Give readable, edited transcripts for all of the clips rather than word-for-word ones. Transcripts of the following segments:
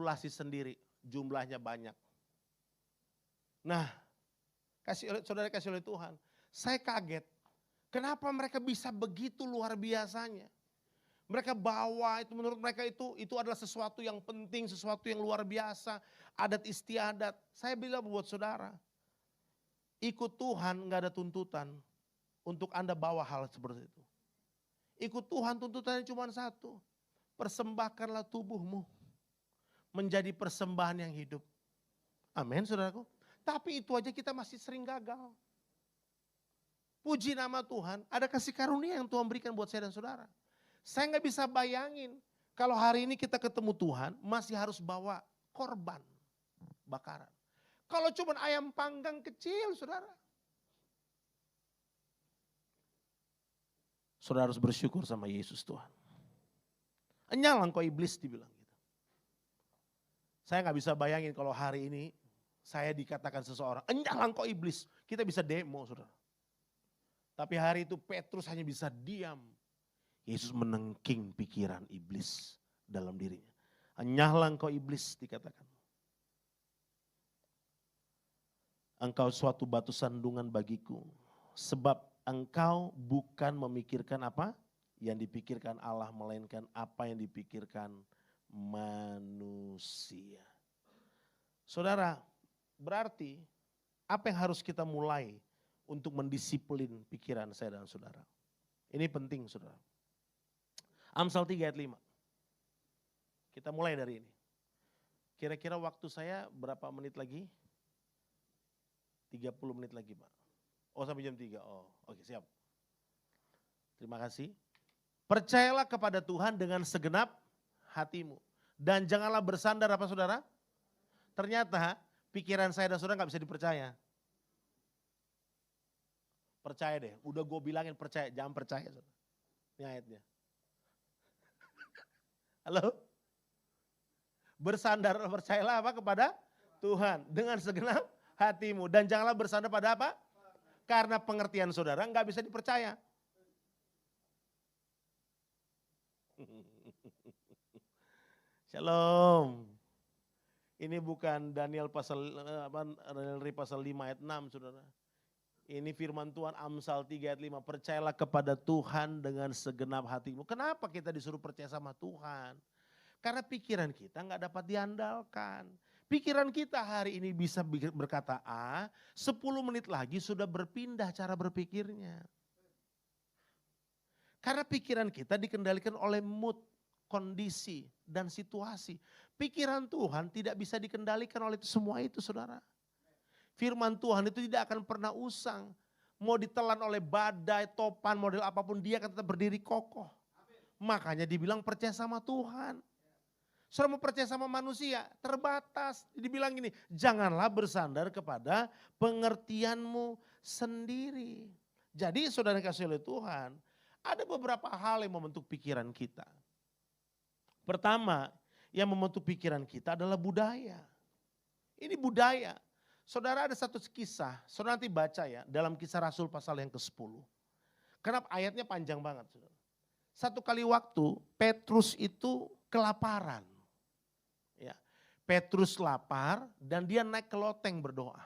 kalkulasi sendiri, jumlahnya banyak. Nah, saudara kasih oleh Tuhan, saya kaget. Kenapa mereka bisa begitu luar biasanya? Mereka bawa itu, menurut mereka itu adalah sesuatu yang penting, sesuatu yang luar biasa, adat istiadat. Saya bilang buat saudara, ikut Tuhan gak ada tuntutan untuk Anda bawa hal seperti itu. Ikut Tuhan tuntutannya cuma satu, persembahkanlah tubuhmu menjadi persembahan yang hidup. Amin saudaraku. Tapi itu aja kita masih sering gagal. Puji nama Tuhan, ada kasih karunia yang Tuhan berikan buat saya dan saudara. Saya gak bisa bayangin kalau hari ini kita ketemu Tuhan masih harus bawa korban bakaran. Kalau cuma ayam panggang kecil saudara. Saudara harus bersyukur sama Yesus Tuhan. Enyal engkau iblis dibilang gitu. Saya gak bisa bayangin kalau hari ini saya dikatakan seseorang, enyal engkau iblis. Kita bisa demo saudara. Tapi hari itu Petrus hanya bisa diam. Yesus menengking pikiran iblis dalam dirinya. Enyahlah engkau iblis dikatakan. Engkau suatu batu sandungan bagiku. Sebab engkau bukan memikirkan apa yang dipikirkan Allah, melainkan apa yang dipikirkan manusia. Saudara, berarti apa yang harus kita mulai untuk mendisiplin pikiran saya dan saudara? Ini penting saudara. Amsal 3 ayat 5. Kita mulai dari ini. Kira-kira waktu saya berapa menit lagi? 30 menit lagi Pak. Oh sampai jam 3. Oh oke siap. Terima kasih. Percayalah kepada Tuhan dengan segenap hatimu. Dan janganlah bersandar apa saudara? Ternyata pikiran saya dan saudara gak bisa dipercaya. Percaya deh, udah gue bilangin percaya, jangan percaya. Saudara. Ini ayatnya. Halo? Bersandar, percayalah apa kepada Tuhan dengan segenap hatimu. Dan janganlah bersandar pada apa? Karena pengertian saudara nggak bisa dipercaya. Shalom. Ini bukan Daniel pasal 5 ayat 6 saudara. Ini firman Tuhan Amsal 3 ayat 5. Percayalah kepada Tuhan dengan segenap hatimu. Kenapa kita disuruh percaya sama Tuhan? Karena pikiran kita gak dapat diandalkan. Pikiran kita hari ini bisa berkata A, 10 menit lagi sudah berpindah cara berpikirnya. Karena pikiran kita dikendalikan oleh mood, kondisi, dan situasi. Pikiran Tuhan tidak bisa dikendalikan oleh semua itu saudara. Firman Tuhan itu tidak akan pernah usang. Mau ditelan oleh badai, topan, model apapun dia akan tetap berdiri kokoh. Makanya dibilang percaya sama Tuhan. Saudara mau percaya sama manusia, terbatas. Dibilang gini, janganlah bersandar kepada pengertianmu sendiri. Jadi saudara kasih oleh Tuhan, ada beberapa hal yang membentuk pikiran kita. Pertama, yang membentuk pikiran kita adalah budaya. Ini budaya. Saudara ada satu kisah, saudara nanti baca ya, dalam Kisah Rasul pasal yang ke-10. Kenapa ayatnya panjang banget. Saudara. Satu kali waktu Petrus itu kelaparan. Ya, Petrus lapar dan dia naik ke loteng berdoa.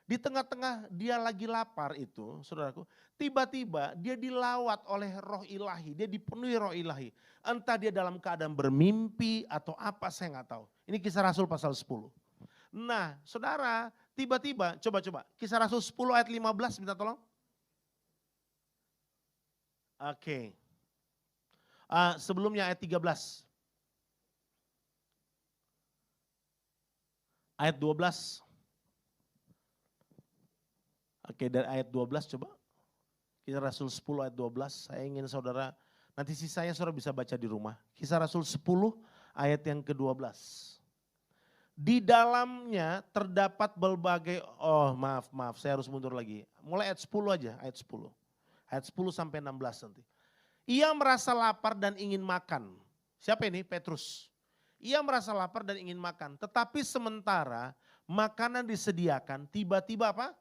Di tengah-tengah dia lagi lapar itu, saudaraku, tiba-tiba dia dilawat oleh roh ilahi, dia dipenuhi roh ilahi. Entah dia dalam keadaan bermimpi atau apa saya gak tahu. Ini Kisah Rasul pasal 10. Nah saudara, tiba-tiba, coba-coba, Kisah Rasul 10 ayat 15, minta tolong. Oke. Sebelumnya ayat 13. Ayat 12. Oke, dari ayat 12 coba. Kisah Rasul 10 ayat 12, saya ingin saudara, nanti sisanya saudara bisa baca di rumah. Kisah Rasul 10 ayat yang ke-12. Di dalamnya terdapat berbagai, maaf, saya harus mundur lagi. Mulai ayat 10 aja, ayat 10. Ayat 10 sampai 16 nanti. Ia merasa lapar dan ingin makan. Siapa ini? Petrus. Ia merasa lapar dan ingin makan. Tetapi sementara makanan disediakan, tiba-tiba apa?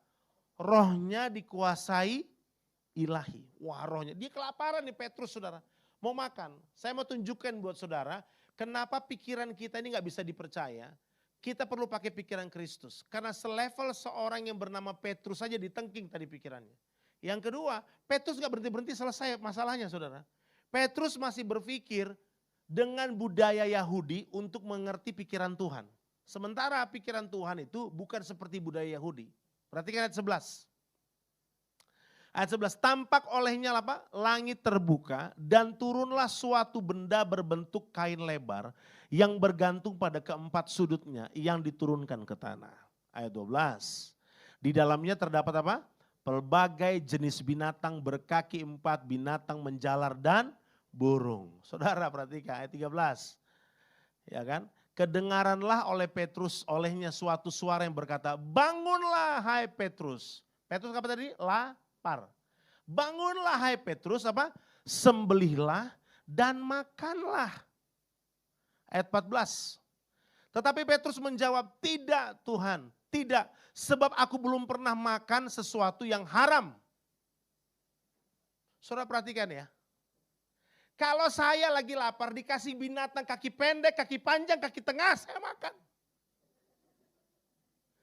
Rohnya dikuasai ilahi. Wah rohnya, dia kelaparan nih Petrus saudara. Mau makan. Saya mau tunjukkan buat saudara, Kenapa pikiran kita ini gak bisa dipercaya? Kita perlu pakai pikiran Kristus. Karena selevel seorang yang bernama Petrus saja ditengking tadi pikirannya. Yang kedua, Petrus gak berhenti-berhenti selesai masalahnya saudara. Petrus masih berpikir dengan budaya Yahudi untuk mengerti pikiran Tuhan. Sementara pikiran Tuhan itu bukan seperti budaya Yahudi. Perhatikan ayat 11. Ayat 11, tampak olehnya apa? Langit terbuka dan turunlah suatu benda berbentuk kain lebar yang bergantung pada keempat sudutnya yang diturunkan ke tanah. Ayat 12, di dalamnya terdapat apa? Pelbagai jenis binatang berkaki 4, binatang menjalar dan burung. Saudara perhatikan ayat 13. Ya kan? Kedengaranlah oleh Petrus olehnya suatu suara yang berkata, bangunlah hai Petrus. Petrus apa tadi? Lapar. Bangunlah hai Petrus apa? Sembelihlah dan makanlah. Ayat 14. Tetapi Petrus menjawab, tidak Tuhan, tidak. Sebab aku belum pernah makan sesuatu yang haram. Saudara perhatikan ya. Kalau saya lagi lapar dikasih binatang kaki pendek, kaki panjang, kaki tengah, saya makan.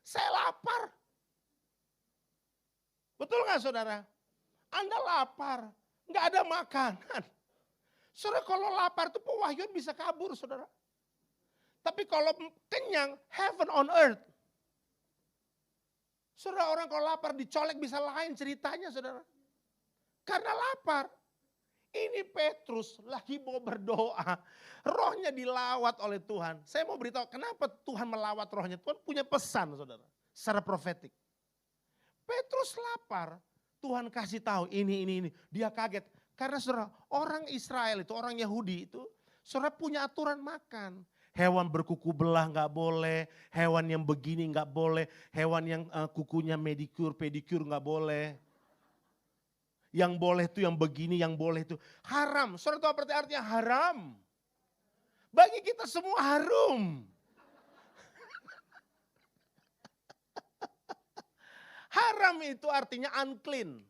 Saya lapar. Betul gak saudara? Anda lapar, gak ada makanan. Saudara kalau lapar itu pewahyuan bisa kabur saudara. Tapi kalau kenyang, heaven on earth. Saudara orang kalau lapar dicolek bisa lain ceritanya saudara. Karena lapar. Ini Petrus lagi mau berdoa. Rohnya dilawat oleh Tuhan. Saya mau beritahu kenapa Tuhan melawat rohnya. Tuhan punya pesan saudara. Secara profetik. Petrus lapar. Tuhan kasih tahu ini. Dia kaget. Karena saudara orang Israel itu, orang Yahudi itu. Saudara punya aturan makan. Hewan berkuku belah gak boleh. Hewan yang begini gak boleh. Hewan yang kukunya pedikur gak boleh. Yang boleh itu yang begini, yang boleh itu haram. Saudara tahu berarti artinya haram. Bagi kita semua haram. Haram itu artinya unclean.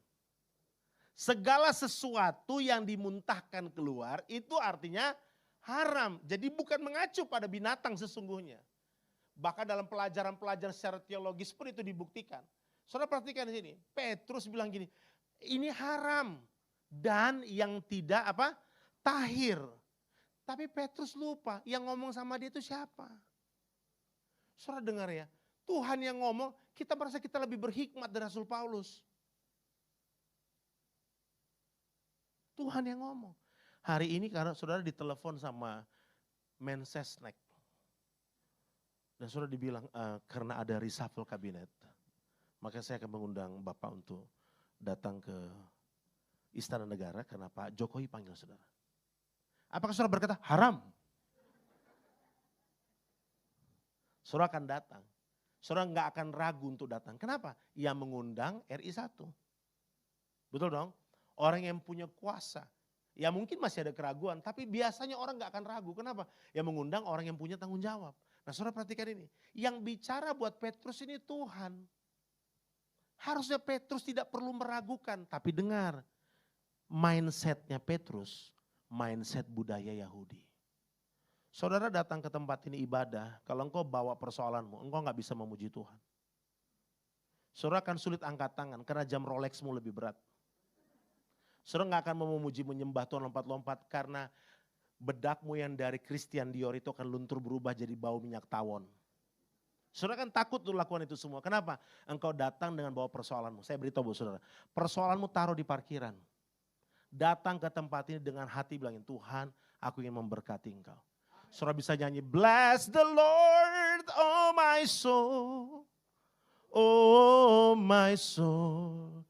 Segala sesuatu yang dimuntahkan keluar itu artinya haram. Jadi bukan mengacu pada binatang sesungguhnya. Bahkan dalam pelajaran-pelajaran secara teologis pun itu dibuktikan. Saudara perhatikan di sini. Petrus bilang gini, ini haram dan yang tidak apa? Tahir. Tapi Petrus lupa yang ngomong sama dia itu siapa? Saudara dengar ya, Tuhan yang ngomong, kita merasa kita lebih berhikmat dari Rasul Paulus. Tuhan yang ngomong. Hari ini karena saudara ditelepon sama Mensesnek. Dan saudara dibilang karena ada reshuffle kabinet. Maka saya akan mengundang Bapak untuk datang ke Istana Negara karena Pak Jokowi panggil saudara. Apakah saudara berkata haram? Saudara akan datang. Saudara nggak akan ragu untuk datang. Kenapa? Yang mengundang RI 1. Betul dong? Orang yang punya kuasa. Ya mungkin masih ada keraguan, tapi biasanya orang nggak akan ragu. Kenapa? Yang mengundang orang yang punya tanggung jawab. Nah saudara perhatikan ini. Yang bicara buat Petrus ini Tuhan. Harusnya Petrus tidak perlu meragukan. Tapi dengar, mindsetnya Petrus, mindset budaya Yahudi. Saudara datang ke tempat ini ibadah, kalau engkau bawa persoalanmu, engkau gak bisa memuji Tuhan. Saudara akan sulit angkat tangan karena jam Rolexmu lebih berat. Saudara gak akan mau memuji menyembah Tuhan lompat-lompat karena bedakmu yang dari Christian Dior itu akan luntur berubah jadi bau minyak tawon. Saudara kan takut untuk lakukan itu semua. Kenapa? Engkau datang dengan bawa persoalanmu. Saya beritahu saudara, persoalanmu taruh di parkiran. Datang ke tempat ini dengan hati bilangin, Tuhan aku ingin memberkati engkau. Saudara bisa nyanyi, bless the Lord, oh my soul. Oh my soul.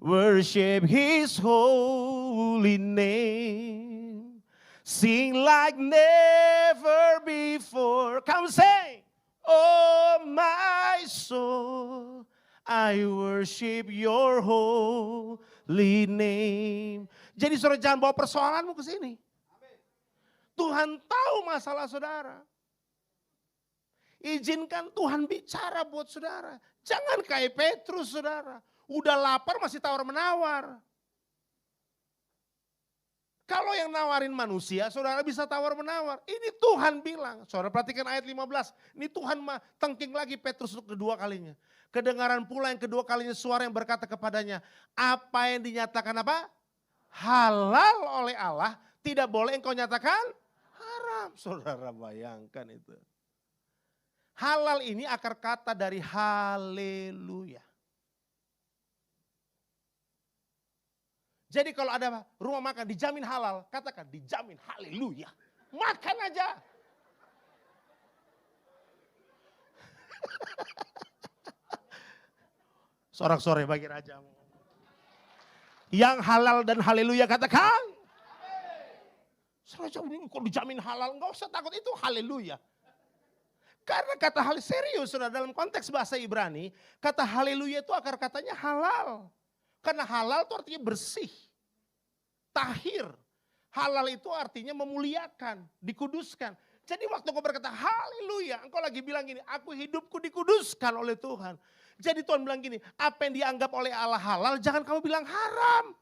Worship his holy name. Sing like never before. Come sing. Oh my soul, I worship your holy name. Jadi saudara jangan bawa persoalanmu ke sini. Tuhan tahu masalah saudara. Izinkan Tuhan bicara buat saudara. Jangan kayak Petrus saudara. Udah lapar masih tawar menawar. Kalau yang nawarin manusia, saudara bisa tawar-menawar. Ini Tuhan bilang. Saudara perhatikan ayat 15. Ini Tuhan tengking lagi Petrus untuk kedua kalinya. Kedengaran pula yang kedua kalinya suara yang berkata kepadanya, apa yang dinyatakan apa? Halal oleh Allah, tidak boleh engkau nyatakan haram. Saudara bayangkan itu. Halal ini akar kata dari haleluya. Jadi kalau ada rumah makan dijamin halal, katakan dijamin haleluya. Makan aja. Sorak-sorai bagi rajamu. Yang halal dan haleluya katakan. Saudara ini kok dijamin halal, enggak usah takut, itu haleluya. Karena kata hal serius, saudara, dalam konteks bahasa Ibrani, kata haleluya itu akar katanya halal. Karena halal itu artinya bersih, tahir. Halal itu artinya memuliakan, dikuduskan. Jadi waktu kau berkata haleluya, engkau lagi bilang gini, aku hidupku dikuduskan oleh Tuhan. Jadi Tuhan bilang gini, apa yang dianggap oleh Allah halal, jangan kamu bilang haram.